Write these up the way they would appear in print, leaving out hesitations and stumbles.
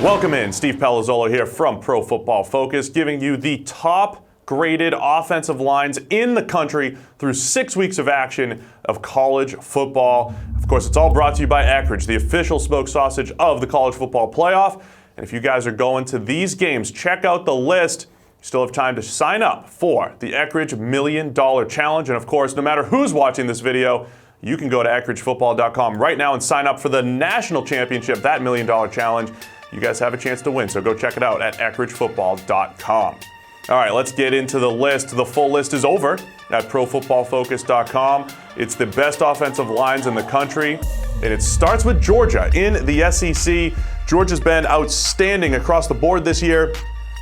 Welcome in. Steve Palazzolo here from Pro Football Focus, giving you the top graded offensive lines in the country through 6 weeks of action of college football. Of course, it's all brought to you by Eckrich, the official smoked sausage of the college football playoff. And if you guys are going to these games, check out the list. You still have time to sign up for the Eckrich $1 Million Challenge. And of course, no matter who's watching this video, you can go to EckrichFootball.com right now and sign up for the national championship, that $1 Million Challenge. You guys have a chance to win, so go check it out at EckrichFootball.com. All right, let's get into the list. The full list is over at ProFootballFocus.com. It's the best offensive lines in the country, and it starts with Georgia in the SEC. Georgia's been outstanding across the board this year.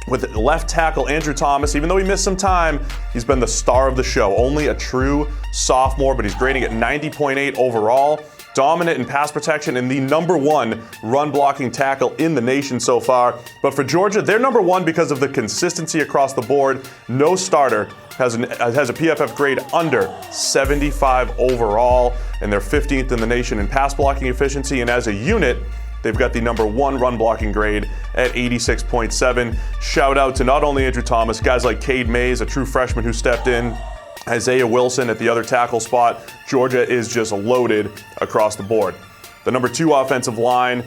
With left tackle Andrew Thomas, even though he missed some time, he's been the star of the show. Only a true sophomore, but he's grading at 90.8 overall. Dominant in pass protection and the #1 run blocking tackle in the nation so far. But for Georgia, they're #1 because of the consistency across the board. No starter has a PFF grade under 75 overall, and they're 15th in the nation in pass blocking efficiency. And as a unit, they've got the #1 run blocking grade at 86.7. Shout out to not only Andrew Thomas, guys like Cade Mays, a true freshman who stepped in, Isaiah Wilson at the other tackle spot. Georgia is just loaded across the board. The #2 offensive line,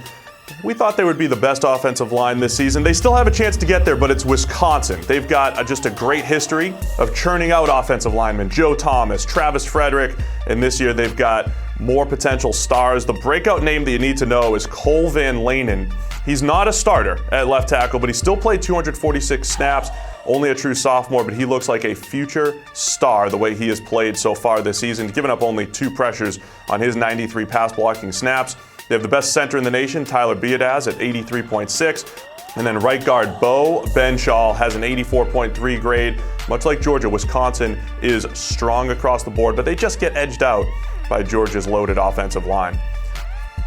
we thought they would be the best offensive line this season. They still have a chance to get there, but it's Wisconsin. They've got just a great history of churning out offensive linemen. Joe Thomas, Travis Frederick, and this year they've got more potential stars. The breakout name that you need to know is Cole Van Lanen. He's not a starter at left tackle, but he still played 246 snaps. Only a true sophomore, but he looks like a future star the way he has played so far this season. He's given up only 2 pressures on his 93 pass blocking snaps. They have the best center in the nation, Tyler Biadasz, at 83.6. And then right guard Bo Benshaw has an 84.3 grade. Much like Georgia, Wisconsin is strong across the board, but they just get edged out by Georgia's loaded offensive line.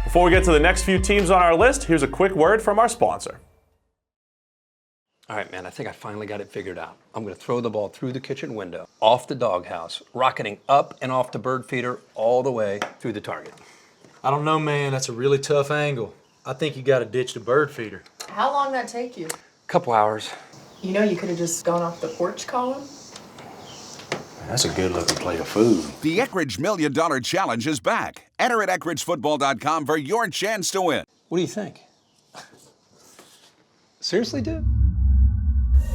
Before we get to the next few teams on our list, here's a quick word from our sponsor. All right, man, I think I finally got it figured out. I'm going to throw the ball through the kitchen window, off the doghouse, rocketing up and off the bird feeder, all the way through the target. I don't know, man. That's a really tough angle. I think you got to ditch the bird feeder. How long did that take you? Couple hours. You know you could have just gone off the porch column. That's a good-looking plate of food. The Eckrich $1 Million Challenge is back. Enter at EckrichFootball.com for your chance to win. What do you think? Seriously, dude?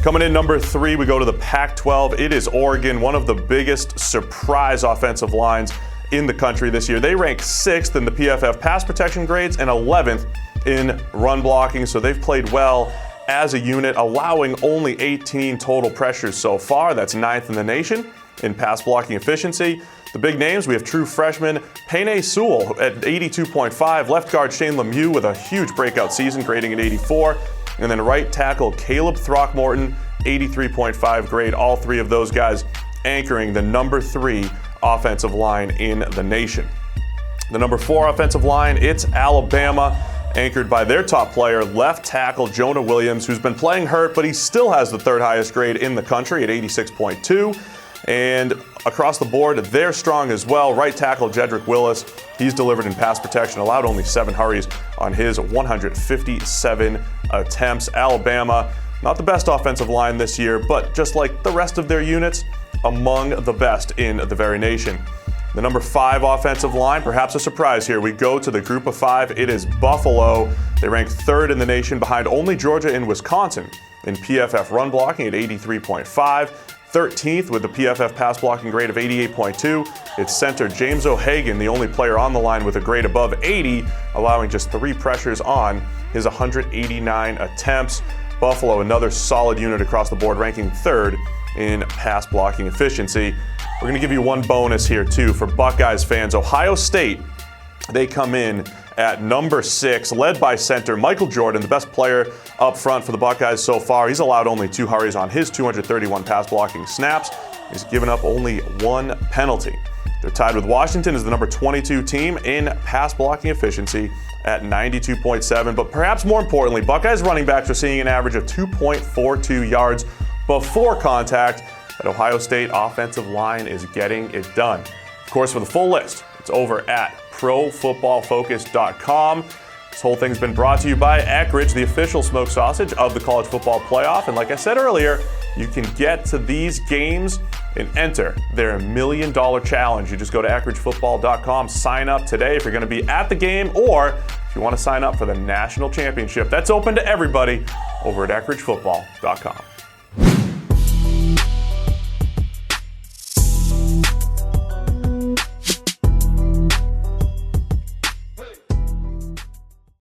Coming in #3, we go to the Pac-12. It is Oregon, one of the biggest surprise offensive lines in the country this year. They rank 6th in the PFF pass protection grades and 11th in run blocking, so they've played well as a unit, allowing only 18 total pressures so far. That's 9th in the nation in pass blocking efficiency. The big names, we have true freshman Penei Sewell at 82.5, left guard Shane Lemieux with a huge breakout season, grading at 84, and then right tackle Caleb Throckmorton, 83.5 grade. All 3 of those guys anchoring the #3 offensive line in the nation. The #4 offensive line, it's Alabama, anchored by their top player, left tackle Jonah Williams, who's been playing hurt, but he still has the 3rd highest grade in the country at 86.2. And across the board, they're strong as well. Right tackle Jedrick Willis, he's delivered in pass protection, allowed only 7 hurries on his 157 attempts. Alabama, not the best offensive line this year, but just like the rest of their units, among the best in the very nation. The #5 offensive line, perhaps a surprise here. We go to the group of 5. It is Buffalo. They rank 3rd in the nation behind only Georgia and Wisconsin in PFF run blocking at 83.5. 13th with the PFF pass blocking grade of 88.2. It's center James O'Hagan, the only player on the line with a grade above 80, allowing just 3 pressures on his 189 attempts. Buffalo, another solid unit across the board, ranking 3rd in pass blocking efficiency. We're going to give you one bonus here, too, for Buckeyes fans. Ohio State, they come in at #6, led by center Michael Jordan, the best player up front for the Buckeyes so far. He's allowed only 2 hurries on his 231 pass blocking snaps. He's given up only 1 penalty. They're tied with Washington as the #22 team in pass blocking efficiency at 92.7. But perhaps more importantly, Buckeyes running backs are seeing an average of 2.42 yards before contact. That Ohio State offensive line is getting it done. Of course, for the full list, it's over at ProFootballFocus.com. This whole thing's been brought to you by Eckridge, the official smoked sausage of the college football playoff. And like I said earlier, you can get to these games and enter their $1 million challenge. You just go to EckridgeFootball.com, sign up today if you're going to be at the game, or if you want to sign up for the national championship. That's open to everybody over at EckridgeFootball.com.